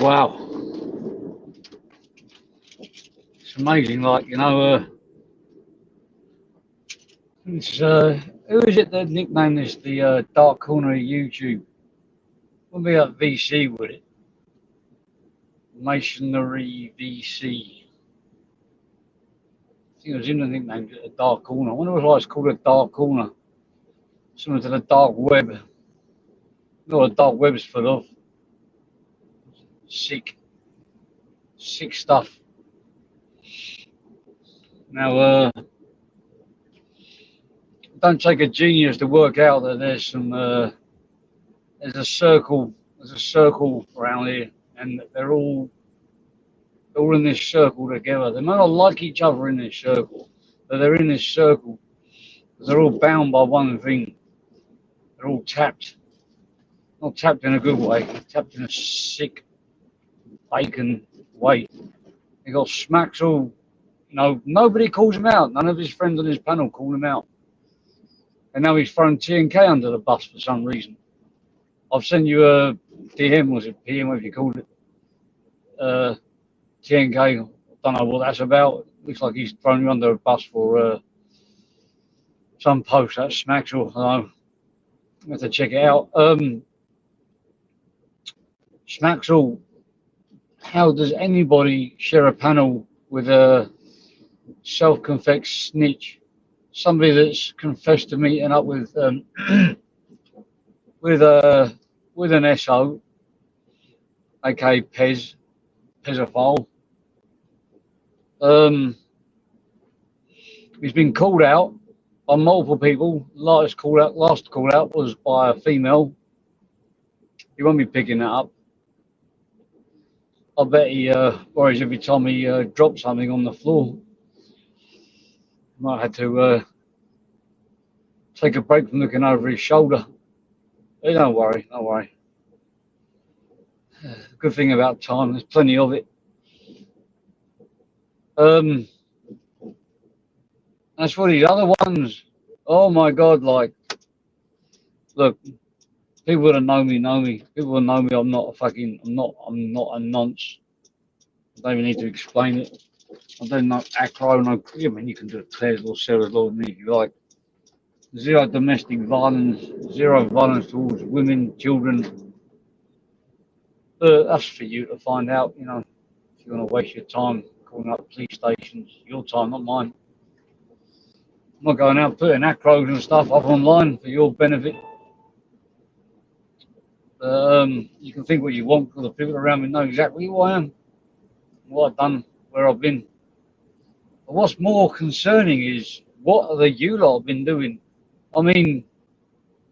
Wow, it's amazing. Like it's who is it that nicknamed this the dark corner of YouTube? Wouldn't be like VC, would it? Masonry VC. I think it was him that nicknamed it a dark corner. I wonder why it's called a dark corner. Similar to the dark web. You know what the dark web's full of? Sick stuff. Now, don't take a genius to work out that there's a circle around here, and they're all in this circle together. They might not like each other in this circle, but they're in this circle because they're all bound by one thing. They're all tapped, not tapped in a good way, tapped in a sick, bacon way. They got Smaxel. Nobody calls him out. None of his friends on his panel call him out. And now he's thrown TNK under the bus for some reason. I've sent you a DM, was it PM, whatever you called it? TNK, I don't know what that's about. Looks like he's thrown you under a bus for some post. That's Smaxel. I have to check it out. Smaxel, how does anybody share a panel with a self-confessed snitch? Somebody that's confessed to meeting up with with an SO, aka pedophile. He's been called out by multiple people. Last call out was by a female. He won't be picking that up. I bet he worries every time he drops something on the floor. Might have to take a break from looking over his shoulder. Hey, don't worry. Good thing about time, there's plenty of it. As for these other ones, oh my God, like, look, people that know me. People that know me, I'm not a nonce. I don't even need to explain it. I don't know acro, I mean, you can do Claire's Law, Sarah's Law with me if you like. Zero domestic violence, zero violence towards women, children. That's for you to find out, if you want to waste your time calling up police stations, your time, not mine. I'm not going out putting acros and stuff up online for your benefit. You can think what you want, because the people around me know exactly who I am, what I've done, where I've been. But what's more concerning is what are the you lot been doing? I mean,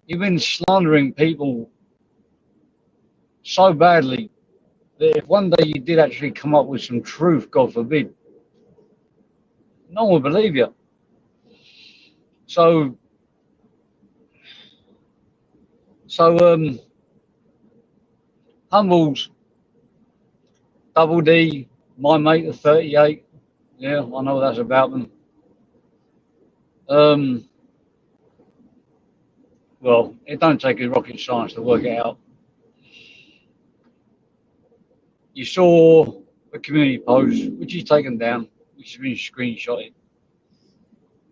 you've been slandering people so badly that if one day you did actually come up with some truth, God forbid, no one would believe you. So Humbles, Double D, my mate of 38. Yeah, I know that's about them. Well, it don't take a rocket science to work it out. You saw a community post, which is taken down, which has been screenshotted.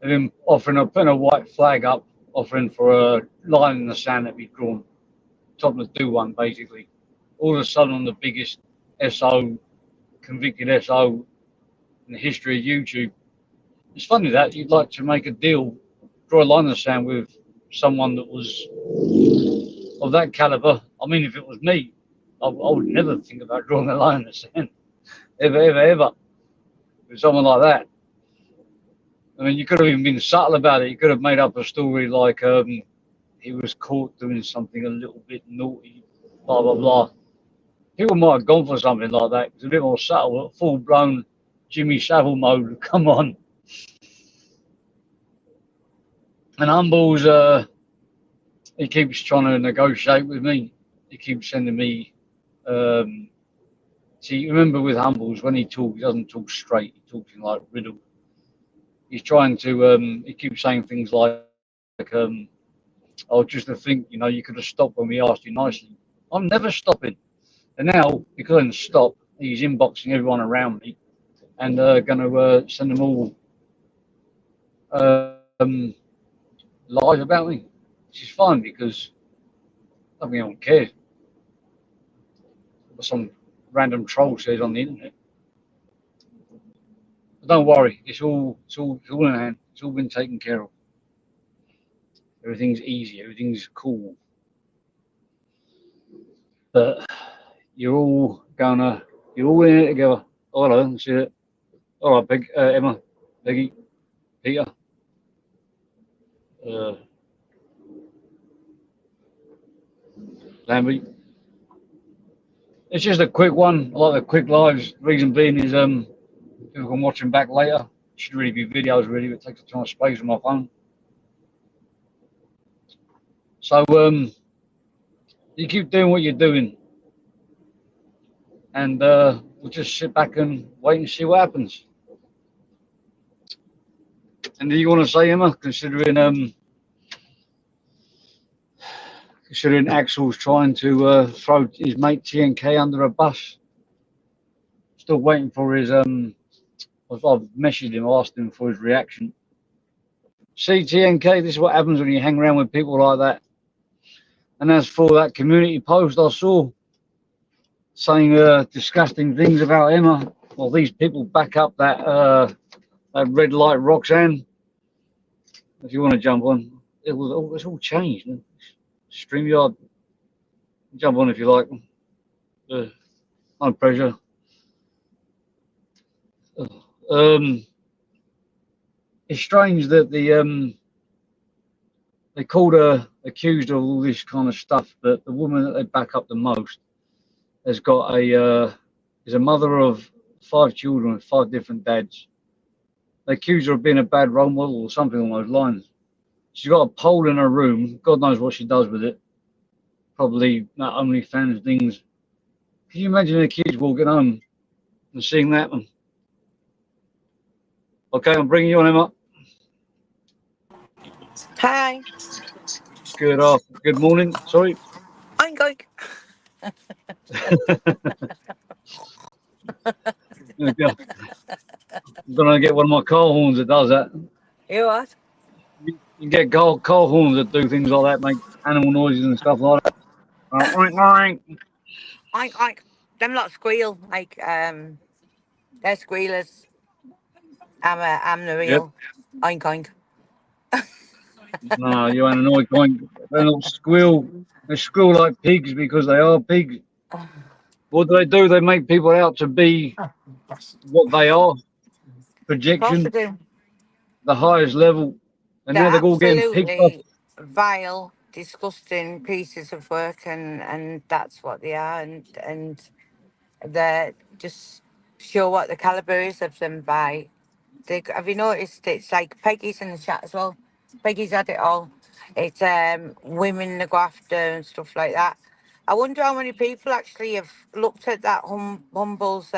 They've been putting a white flag up, offering for a line in the sand that be drawn. Top of the do one, basically. All of a sudden, on the biggest SO, convicted SO in the history of YouTube. It's funny that you'd like to make a deal, draw a line in the sand with someone that was of that caliber. I mean, if it was me, I would never think about drawing a line in the sand. Ever. With someone like that. I mean, you could have even been subtle about it. You could have made up a story like he was caught doing something a little bit naughty, blah, blah, blah. People might have gone for something like that. It's a bit more subtle, full-blown Jimmy Savile mode. Come on. And Humbles, he keeps trying to negotiate with me. He keeps sending me. See, remember with Humbles, when he talks, he doesn't talk straight. He talks in like riddle. He's trying to. He keeps saying things like, "Oh, just to think, you could have stopped when we asked you nicely." I'm never stopping. And now, he couldn't stop. He's inboxing everyone around me and going to send them all um, lies about me, which is fine because I mean, I don't care what some random troll says on the internet. But don't worry, it's all in hand. It's all been taken care of. Everything's easy. Everything's cool. But you're all gonna, you're all in it together. Oh, hello, see it. All right, Emma, Peggy, Peter, uh, Lambie. It's just a quick one. I like the quick lives. Reason being is people can watch them back later. It should really be videos, really. But it takes a ton of space on my phone. So you keep doing what you're doing, and we'll just sit back and wait and see what happens. And do you want to say, Emma, considering Axel's trying to throw his mate TNK under a bus? Still waiting for his I've messaged him, asked him for his reaction. See, TNK, this is what happens when you hang around with people like that. And as for that community post I saw saying disgusting things about Emma, well, these people back up that red light Roxanne. If you want to jump on, it's all changed. StreamYard, jump on if you like. No pressure. It's strange that they called her accused of all this kind of stuff, but the woman that they back up the most has got is a mother of 5 children with 5 different dads. They accuse her of being a bad role model or something along those lines. She's got a pole in her room. God knows what she does with it. Probably not OnlyFans things. Can you imagine the kids walking home and seeing that one? Okay, I'm bringing you on, Emma. Hi. Good morning. Sorry. I'm going. I'm gonna get one of my car horns that does that. You what? You get car horns that do things like that, make animal noises and stuff like that. Oink, oink. Oink. Them lot squeal like they're squealers. I'm the Yep. real oink. No, you ain't an oink oink. They don't squeal. They squeal like pigs because they are pigs. What do? They make people out to be what they are. Of course they Projection, do. the highest level. And They're now they're all getting picked off. absolutely vile, disgusting pieces of work, and that's what they are, and they're just show what the caliber is of them by. Have you noticed it's like Peggy's in the chat as well? Peggy's had it all. It's women that go after and stuff like that. I wonder how many people actually have looked at that Humble's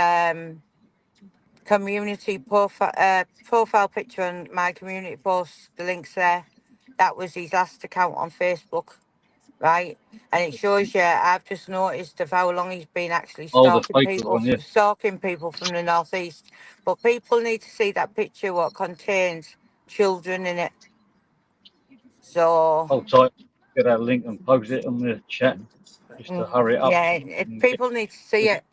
community profile picture on my community post. The link's there. That was his last account on Facebook, right? And it shows you. I've just noticed of how long he's been actually Oh, the Facebook one, yeah. stalking people from the northeast. But people need to see that picture. What contains children in it. So Hold tight. Get that link and post it on the chat just to hurry it up. yeah, And people need to see get it.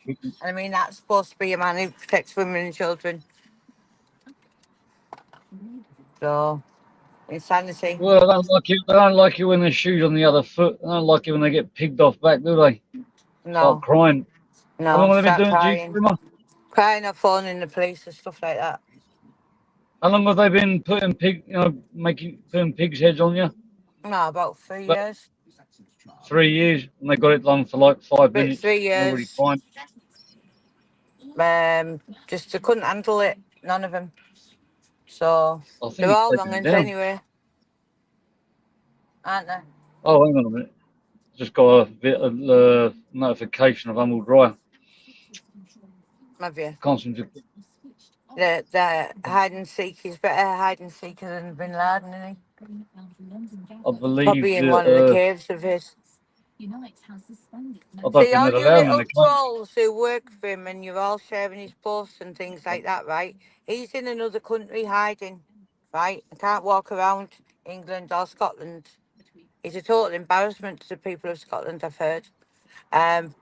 I mean, that's supposed to be a man who protects women and children. So insanity. Well, I don't like it. They don't like it when their shoes on the other foot. They don't like it when they get pigged off back, do they? Start No, crying. How long no, have they been start doing it to you, crying. Emma? Crying or phoning the police and stuff like that. How long have they been putting pigs' heads on you? No, about 3 About years. 3 years, and they got it done for like 5 minutes. 3 years. Already fine. Just they couldn't handle it. None of them. So I think they're he's all taken it youngins down. anyway, aren't they? Oh, hang on a minute. Just got a notification of Humble Dry. Have you? Constant. The hide and seek. He's better hide and seeker than Bin Laden, isn't he? I believe Probably in that one of the caves of his. I don't See, think all they'd you allow him in the little country. trolls who work for him and you're all sharing his posts and things like that, right? He's in another country hiding, right? I can't walk around England or Scotland. He's a total embarrassment to the people of Scotland, I've heard.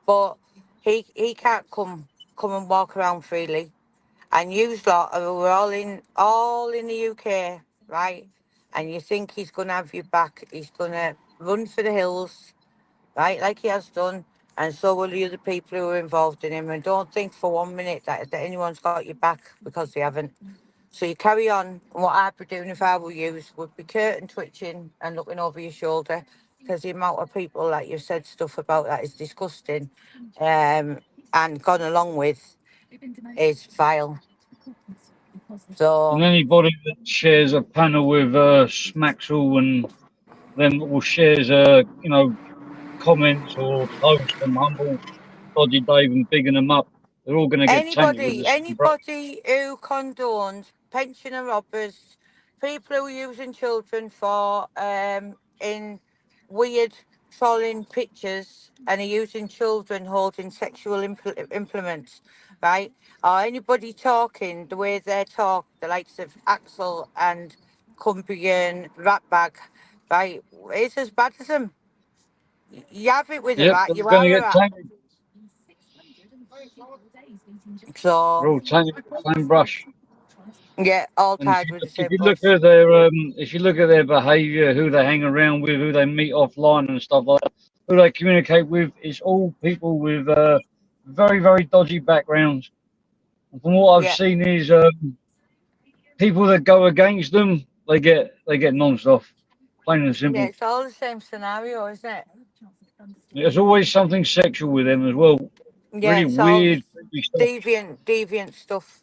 But he can't come and walk around freely. And you lot are all in the UK, right? And you think he's gonna have you back. He's gonna run for the hills, right, like he has done, and so will the other people who are involved in him. And don't think for 1 minute that anyone's got your back, because they haven't. So you carry on. And what I'd be doing if I were you would be curtain twitching and looking over your shoulder, because the amount of people that you've said stuff about that is disgusting, and gone along with is vile. And So anybody that shares a panel with Smaxall and them or shares comments or posts from Humble, Dodgy Dave and bigging them up, they're all going to get tainted with Anybody, the same brush. anybody who condones pensioner robbers, people who are using children for in weird trolling pictures and are using children holding sexual implements, right? Or anybody talking the way they talk, the likes of Axel and Cumbrian Ratbag, right? It's as bad as them. You have it with a Yep, rat, they're you going to are a get rat. tainted. They're So all tainted with the same brush. yeah, all And tied with the if same you look brush. at their behaviour, who they hang around with, who they meet offline and stuff like that, who they communicate with, it's all people with very very dodgy backgrounds. And from what I've Yeah, seen is people that go against them, they get nonced off, plain and yeah, simple. it's all the same scenario, isn't it? There's always something sexual with them as well. Yeah, Really it's all weird, creepy stuff. deviant stuff.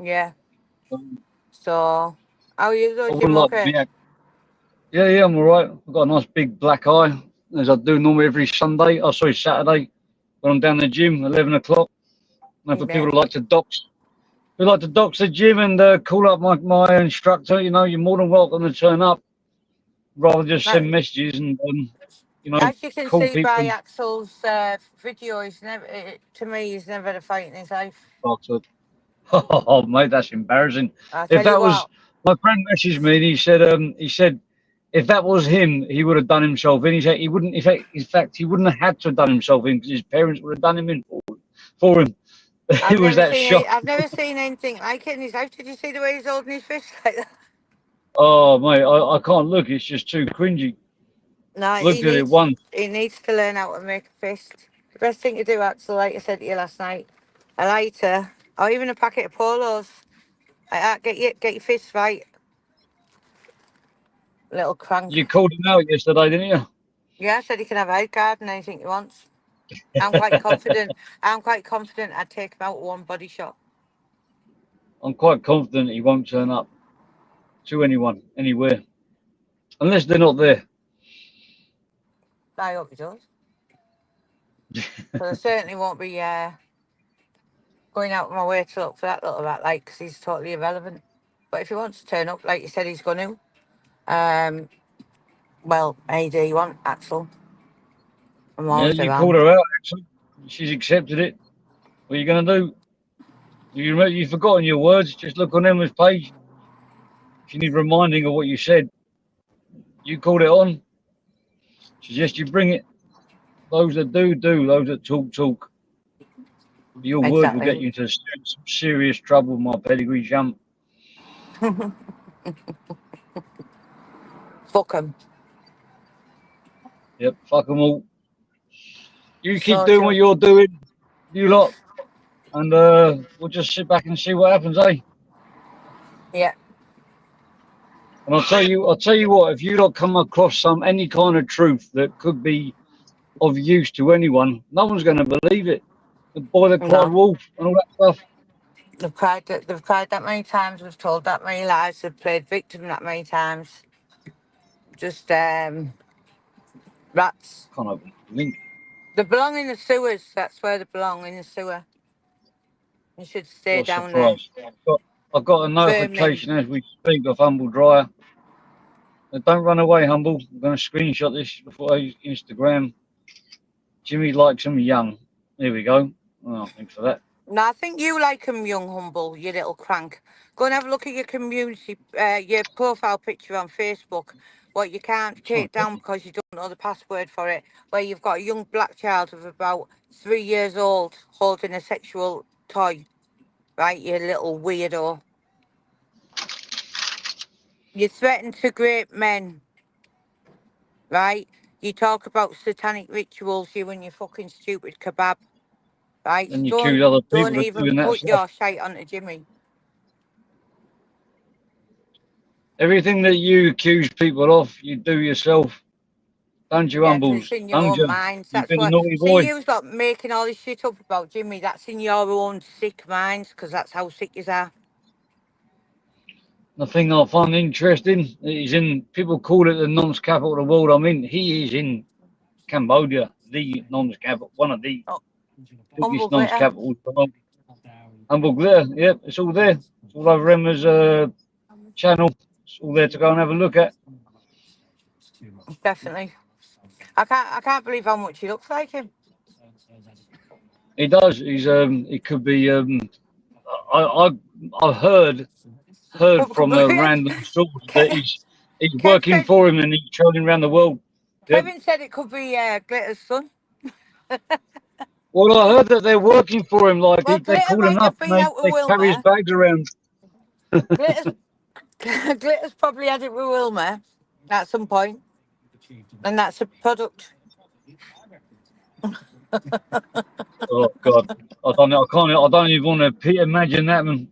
Yeah. Um, So, how are you though, I Jim? wouldn't like to Okay. be. Yeah, I'm all right. I've got a nice big black eye, as I do normally every Sunday. Oh, sorry, Saturday when I'm down the gym, 11 o'clock. And for people Yeah. who like to dox the gym and call up my instructor, you're more than welcome to turn up, rather than just That, send messages and you know, as you can call see people by and Axel's video, he's never. To me, he's never had a fight in his life. bastard. Oh, mate, that's embarrassing. I If tell you that was what. my friend messaged me and he said if that was him, he would have done himself in. He said he wouldn't. In fact, he wouldn't have had to have done himself in because his parents would have done him in for him. It was that shock. I've never seen anything like it in his life. Did you see the way he's holding his fist like that? Oh, mate, I can't look. It's just too cringy. No, Looked at it once. he needs to learn how to make a fist. The best thing to do, Axel, like I said to you last night, a lighter or even a packet of polos. Like that, get your fist right, little crank. You called him out yesterday, didn't you? Yeah, I said he can have a head guard and anything he wants. I'm quite confident. I'm quite confident I'd take him out with one body shot. I'm quite confident he won't turn up to anyone, anywhere, unless they're not there. I hope he does. But I certainly won't be going out of my way to look for that little rat, like, because he's totally irrelevant. But if he wants to turn up, like you said, he's going to. Well, hey, do you want Axel? I'm Yeah, always you called around. her out, actually. She's accepted it. What are you going to do? You've forgotten your words. Just look on Emma's page. If you need reminding of what you said, you called it on. Suggest you bring it. Those that do, do. Those that talk, talk. Your words will get Exactly. you into some serious trouble, my pedigree champ. Fuck him. Yep, fuck them all. You keep So doing what just, you're doing, you lot, and we'll just sit back and see what happens, eh? yeah, And I'll tell you what. If you lot come across any kind of truth that could be of use to anyone, no one's going to believe it. The boy that cried no. wolf and all that stuff. They've cried that many times, we've told that many lies, they've played victim that many times. Just rats. Can't open the link. They belong in the sewers, that's where they belong, in the sewer. You should stay What a down there. surprise! I've got a Vermin. notification as we speak of Humble Dryer. Don't run away, Humble. I'm going to screenshot this before I Instagram. Jimmy likes him young. There we go. Oh, thanks for that. No, I think you like him young, Humble, you little crank. Go and have a look at your community, your profile picture on Facebook. What you can't Trying take to down because you don't know the password for it. Where you've got a young black child of about 3 years old holding a sexual toy. Right, you little weirdo. You threaten to rape men. Right. You talk about satanic rituals. You and your fucking stupid kebab. Right. and you accuse Don't other don't people of even doing that put stuff. your shite onto Jimmy. Everything that you accuse people of, you do yourself. Don't you, Yeah, 'cause it's Humbles? in your Don't own you? minds. You've That's been a what. naughty See, boy. you've got making all this shit up about Jimmy. That's in your own sick minds, 'cause that's how sick you are. The thing I find interesting is in people call it the non's capital of the world. I mean, he is in Cambodia, the non's capital, one of the Oh, humble biggest non's glitter. capitals. Humble there, yep, it's all there. It's all over Emma's channel. It's all there to go and have a look at. Definitely. I can't believe how much he looks like him. He does. He could be. I I I've heard from a random source that he's Kev working said. for him and he's traveling around the world. Yep. Kevin said it could be Glitter's son. Well, I heard that they're working for him. Like Well, they Glitter call him might up have and been out with they carry his Wilma. bags around. Glitter's Glitter's probably had it with Wilma at some point, and that's a product. Oh God, I don't know. I can't. I don't even want to imagine that. Man.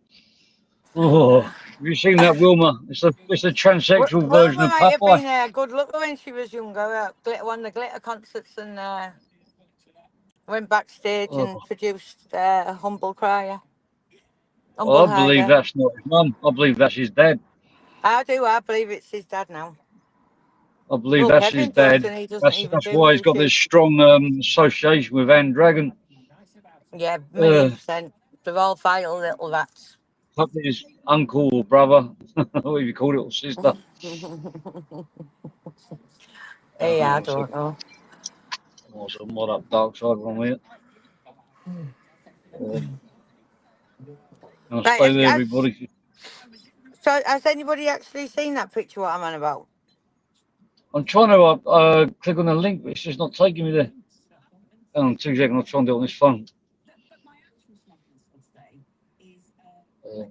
Oh, have you seen that, Wilma? It's a transsexual version Wilma of might have Popeye. been a good looker when she was younger. Glitter won the glitter concerts and went backstage and Oh, produced Humble Crier, well, Humble I believe Hider. that's not his mum. I believe that's his dad. I do. I believe it's his dad now. I believe Well, that's his Kevin does, dad. and he doesn't That's even do why he's got this music. strong association with Anne Dragon. Yeah, million Uh, percent. They're all vile little rats. Probably his uncle or brother, whatever you call it, or sister. Hey, I Oh, so don't know. what's a mod up dark side one here? Um, I'll Right, stay there, everybody. so has anybody actually seen that picture? What I'm on about? I'm trying to click on the link, but it's just not taking me there. Hang on 2 seconds, I'll try and do it on this phone. Uh,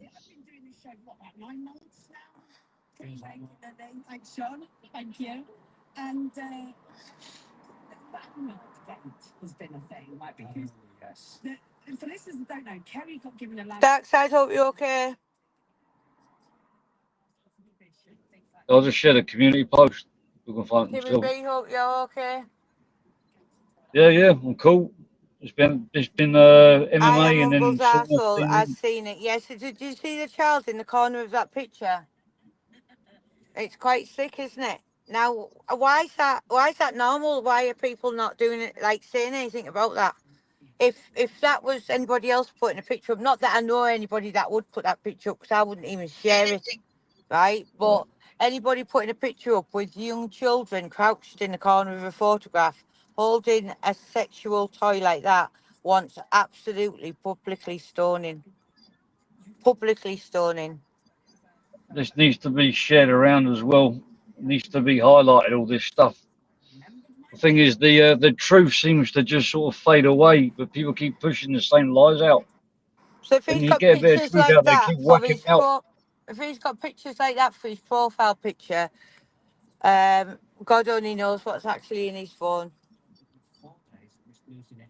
Dark side, hope you're okay. I'll just share the community post. We can find them Jimmy still. B, hope you're okay. Yeah, I'm cool. It's been I am MMA and then Umble's sauna arsehole. I've thing. seen it. Yes, did you see the child in the corner of that picture? It's quite sick, isn't it? Now, why is that? Why is that normal? Why are people not doing it? Like saying anything about that? If that was anybody else putting a picture up, not that I know anybody that would put that picture up, because I wouldn't even share it, right? Right. But anybody putting a picture up with young children crouched in the corner of a photograph holding a sexual toy like that wants absolutely publicly stoning. Publicly stoning. This needs to be shared around as well. It needs to be highlighted. All this stuff. The thing is, the truth seems to just sort of fade away, but people keep pushing the same lies out. So if When he's you got get a bit of pictures truth like out, they that keep for whacking his out. if he's got pictures like that for his profile picture, God only knows what's actually in his phone.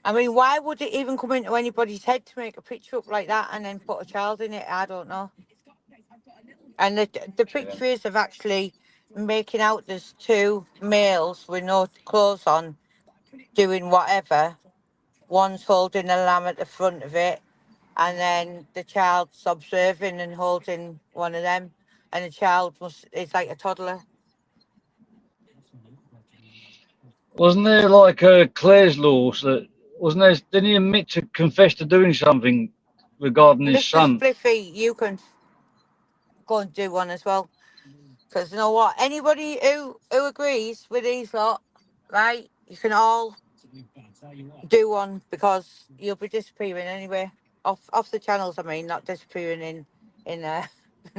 I mean, why would it even come into anybody's head to make a picture up like that and then put a child in it? I don't know. And the Yeah. picture is of actually making out there's two males with no clothes on doing whatever. One's holding a lamb at the front of it, and then the child's observing and holding one of them. And the child is like a toddler. Wasn't there like Claire's laws that wasn't there? Didn't he admit to confess to doing something regarding his Mr. son? Spliffy, you can go and do one as well. Because you know what? Anybody who agrees with these lot, right? You can all do one because you'll be disappearing anyway. Off the channels, I mean, not disappearing in in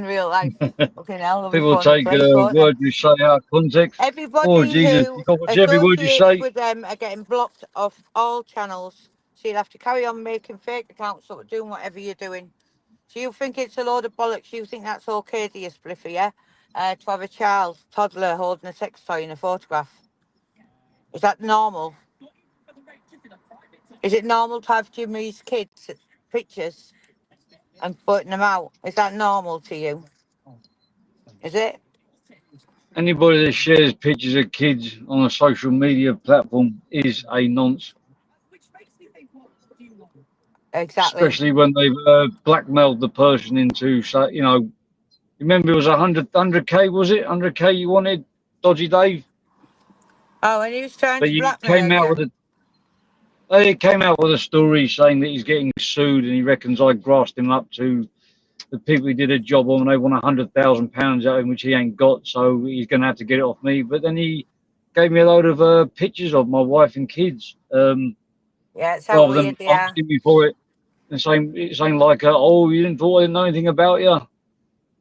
real life. Fucking hell, it'll be People fun take place, won't it? words you say out of context. Oh Everybody Jesus, you who got to watch every word you associates say. with them are getting blocked off all channels. So you'll have to carry on making fake accounts or doing whatever you're doing. So you think it's a load of bollocks? You think that's okay, do you, Spliffy, yeah? To have a child, toddler, holding a sex toy in a photograph. Is that normal? Is it normal to have Jimmy's kids' pictures and putting them out? Is that normal to you? Is it? Anybody that shares pictures of kids on a social media platform is a nonce. Exactly. Especially when they've blackmailed the person into, so remember it was 100k, was it 100k you wanted, Dodgy Dave? Oh, and he was trying But to you blackmail you. he came out with a story saying that he's getting sued and he reckons I grassed him up to the people he did a job on. They want £100,000 out of him, which he ain't got, so he's going to have to get it off me. But then he gave me a load of pictures of my wife and kids, Yeah, it's how rather weird than they are. asking me for it and saying like, "Oh, you didn't thought I didn't know anything about you."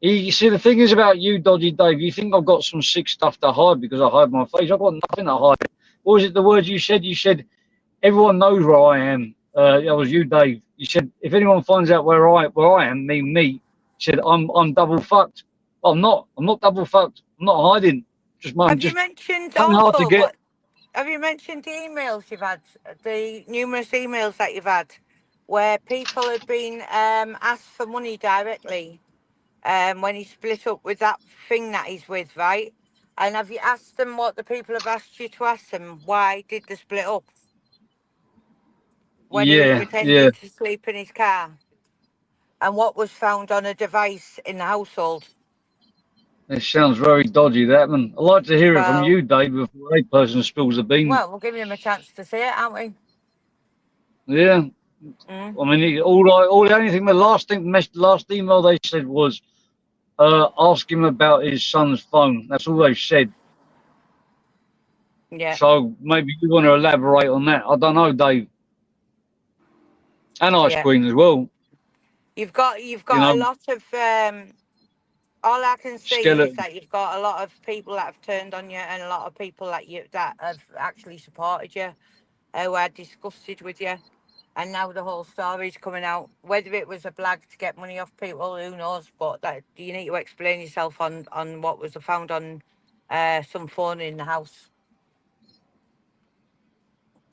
You see, the thing is about you, Dodgy Dave. You think I've got some sick stuff to hide because I hide my face. I've got nothing to hide. What was it? The words you said? You said everyone knows where I am. That was you, Dave. You said if anyone finds out where I am, me. You said I'm double fucked. I'm not. I'm not double fucked. I'm not hiding. I'm Have you just mentioned plain hard to also get. what? Have you mentioned the emails you've had, the numerous emails that you've had, where people have been asked for money directly when he split up with that thing that he's with, right? And have you asked them what the people have asked you to ask them? Why did they split up? When he was Yeah, yeah. pretending to sleep in his car? And what was found on a device in the household? It sounds very dodgy, that man. I'd like to hear it from Well, you, Dave, before a person spills the beans. well, we're giving him a chance to say it, aren't we? Yeah. Mm, I mean, all the only thing, the last email they said was, ask him about his son's phone. That's all they said. yeah, So maybe you want to elaborate on that. I don't know, Dave, and Ice yeah. Queen as well. You You've got know, a lot of all I can see is skeleton. that you've got a lot of people that have turned on you and a lot of people that have actually supported you, who are disgusted with you. And now the whole story's coming out. Whether it was a blag to get money off people, who knows? But that you need to explain yourself on what was found on some phone in the house.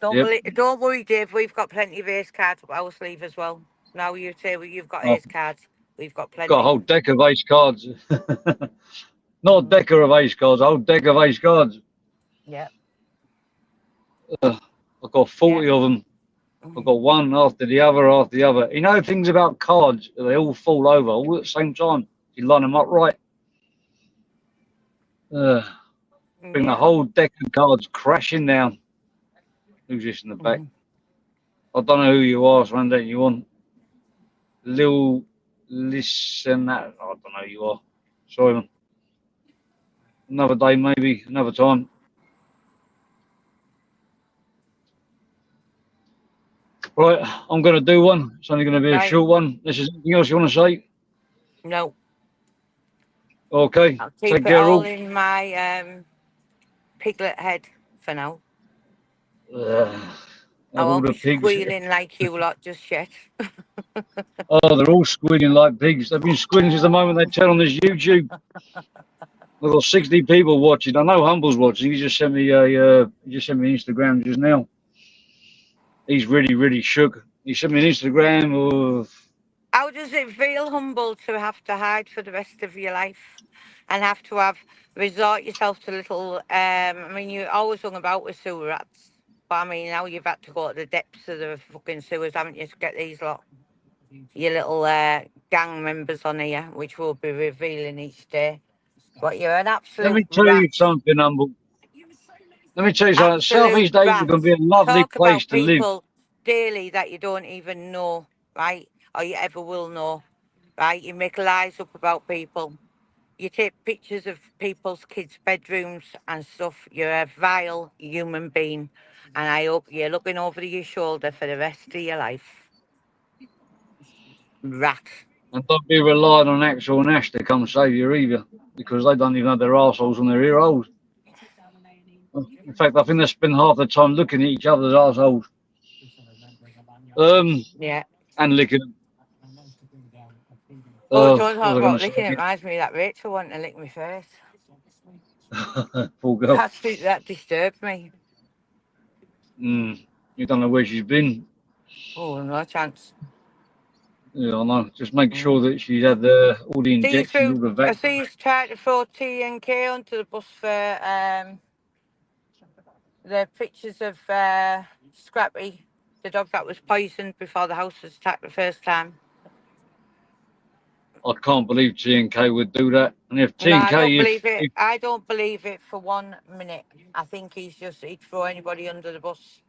Yep. Don't worry, Dave. We've got plenty of ace cards up our sleeve as well. Now you say you've got I've ace cards. We've got got a plenty. whole deck of ace cards. Not a Mm, decker of ace cards, a whole deck of ace cards. yeah, I've got yeah. 40 of them. I've Mm, got one after the other after the other. You know things about cards, they all fall over all at the same time. You line them up right. Uh, bring the yeah. whole deck of cards crashing down. Who's this in the back? Mm, I don't know who you are, so I don't you want. Lil Listen that. I don't know who you are. Sorry, man. Another day, maybe, another time. Right, I'm going to do one. It's only going to be a right. short one. This is anything else you want to say? No, Okay, I'll take keep it care, all all. in my piglet head for now. I Of all won't the be pigs. squealing like you lot just yet. Oh, they're all squealing like pigs. They've been squealing since the moment they turn on this YouTube. We've got 60 people watching. I know Humble's watching. He just sent me Instagram just now. He's really, really shook. He sent me an Instagram of, How does it feel, humble, to have to hide for the rest of your life and have to have resort yourself to little? I mean, you always hung about with sewer rats, but I mean, now you've had to go to the depths of the fucking sewers, haven't you, to get these lot, your little gang members on here, which we'll be revealing each day. But you're an let absolute me tell rat. you something, Humble. Let me tell you something. Absolute Southeast Asia is rat. going to be a lovely Talk place about to live. people daily that you don't even know, right? Or you ever will know, right? You make lies up about people. You take pictures of people's kids' bedrooms and stuff. You're a vile human being, and I hope you're looking over your shoulder for the rest of your life. Rat. And don't be relying on Axel and Ash to come save you either, because they don't even have their arseholes on their ear holes. In fact, I think they spend half the time looking at each other's arseholes. Yeah. And licking them. Oh, What don't talk was I going about to say licking. It again? reminds me that Rachel wanted to lick me face. Poor girl. That disturbed me. You don't know where she's been. Oh, no chance. Yeah, I know. Just make sure that she's had all the injections, all the I vaccines. see he's tried to throw T and K onto the bus for the pictures of Scrappy, the dog that was poisoned before the house was attacked the first time. I can't believe T and K would do that. And if T No, and I don't K, believe it. if I don't believe it for 1 minute. I think he'd throw anybody under the bus.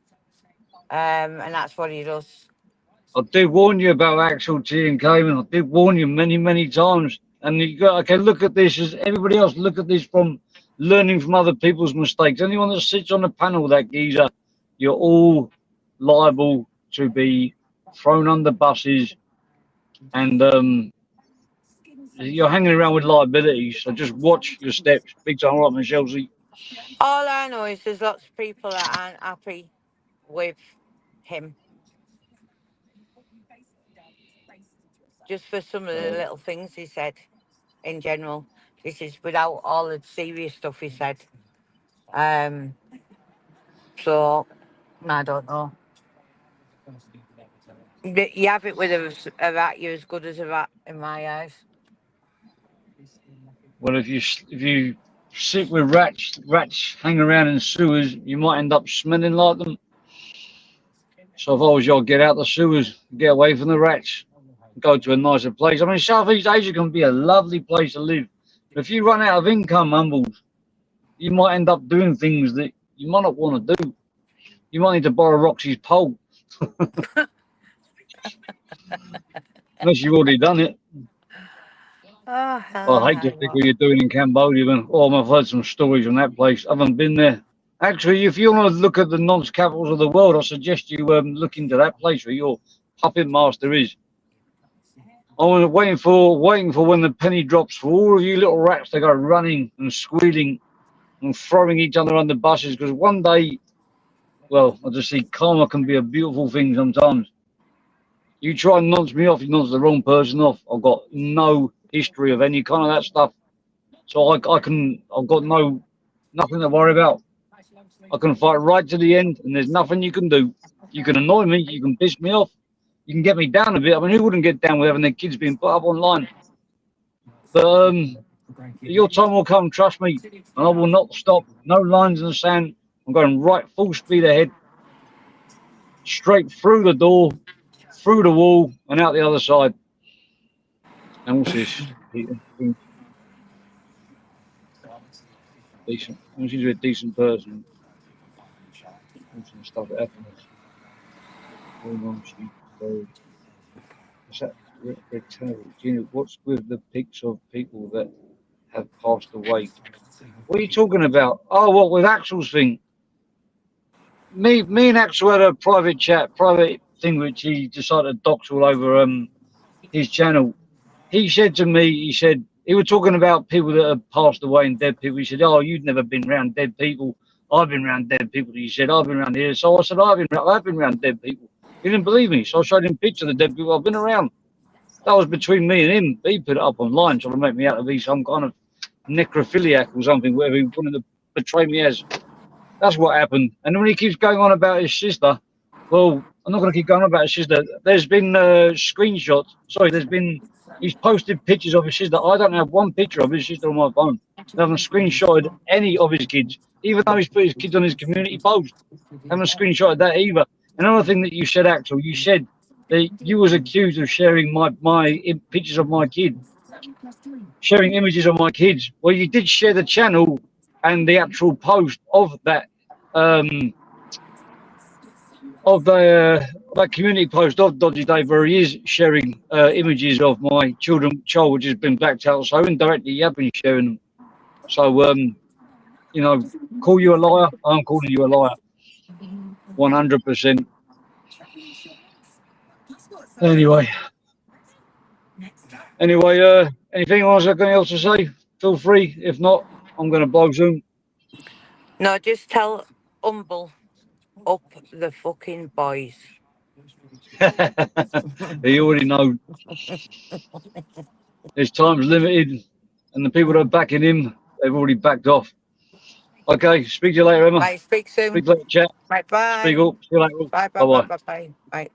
And that's what he does. I did warn you about Axel T and K, and I did warn you many, many times. And you got okay. Look at this as everybody else. Look at this from learning from other people's mistakes. Anyone that sits on the panel with that geezer, you're all liable to be thrown under buses, and you're hanging around with liabilities. So just watch your steps. Big time, right, Michelle? All I know is there's lots of people that aren't happy with him. Just for some of the little things he said in general. This is without all the serious stuff he said. So, I don't know. You have it with a rat, you're as good as a rat in my eyes. Well, if you sit with rats hang around in sewers, you might end up smelling like them. So if I was you, I'd get out the sewers, get away from the rats, go to a nicer place. I mean, Southeast Asia can be a lovely place to live. But if you run out of income, Humbles, you might end up doing things that you might not want to do. You might need to borrow Roxy's pole. Unless you've already done it. Oh, I hate to think what you're doing in Cambodia, man. Oh, I've heard some stories from that place. I haven't been there. Actually, if you want to look at the nonce capitals of the world, I suggest you look into that place where your puppet master is. I'm waiting for when the penny drops for all of you little rats to go running and squealing and throwing each other under buses. Because one day, well, I just see karma can be a beautiful thing sometimes. You try and nonce me off, you nonce the wrong person off. I've got no history of any kind of that stuff, so I've got nothing to worry about. I can fight right to the end, and there's nothing you can do. You can annoy me, you can piss me off, you can get me down a bit. I mean, who wouldn't get down with having their kids being put up online? But your time will come, trust me, and I will not stop. No lines in the sand. I'm going right full speed ahead, straight through the door, through the wall, and out the other side. And what's this? Decent. Seems to be a decent person. Some stuff that happens. What's that? Gina, what's with the pics of people that have passed away? What are you talking about? Oh, what with Axel's thing? Me and Axel had a private thing, which he decided to dox all over his channel. He said to me, he was talking about people that have passed away and dead people. He said, "Oh, you've never been around dead people. I've been around dead people." He said, "I've been around here." So I said, I've been around dead people." He didn't believe me, so I showed him pictures of the dead people I've been around. That was between me and him. He put it up online trying to make me out to be some kind of necrophiliac or something, whatever he wanted to portray me as. That's what happened. And when he keeps going on about his sister, well, I'm not going to keep going on about his sister. There's been screenshots. Sorry, he's posted pictures of his sister. I don't have one picture of his sister on my phone. I haven't screenshotted any of his kids, even though he's put his kids on his community post. I haven't screenshotted that either. Another thing that you said, Axel, you said that you was accused of sharing my pictures of my kid, sharing images of my kids. Well, you did share the channel and the actual post of that, of that community post of Dodgy Dave where he is sharing images of my child which has been blacked out. So indirectly, you have been sharing them. So, you know, call you a liar. I'm calling you a liar. 100%. Anyway, anything else to say? Feel free. If not, I'm going to blow Zoom. No, just tell Humble up the fucking boys. You already know. His time's limited, and the people that are backing him, they've already backed off. Okay, speak to you later, Emma. Right, speak soon. Speak later, chat. Right, Speak bye. up. See you later. Bye, bye, Bye bye, bye. bye, bye. Bye.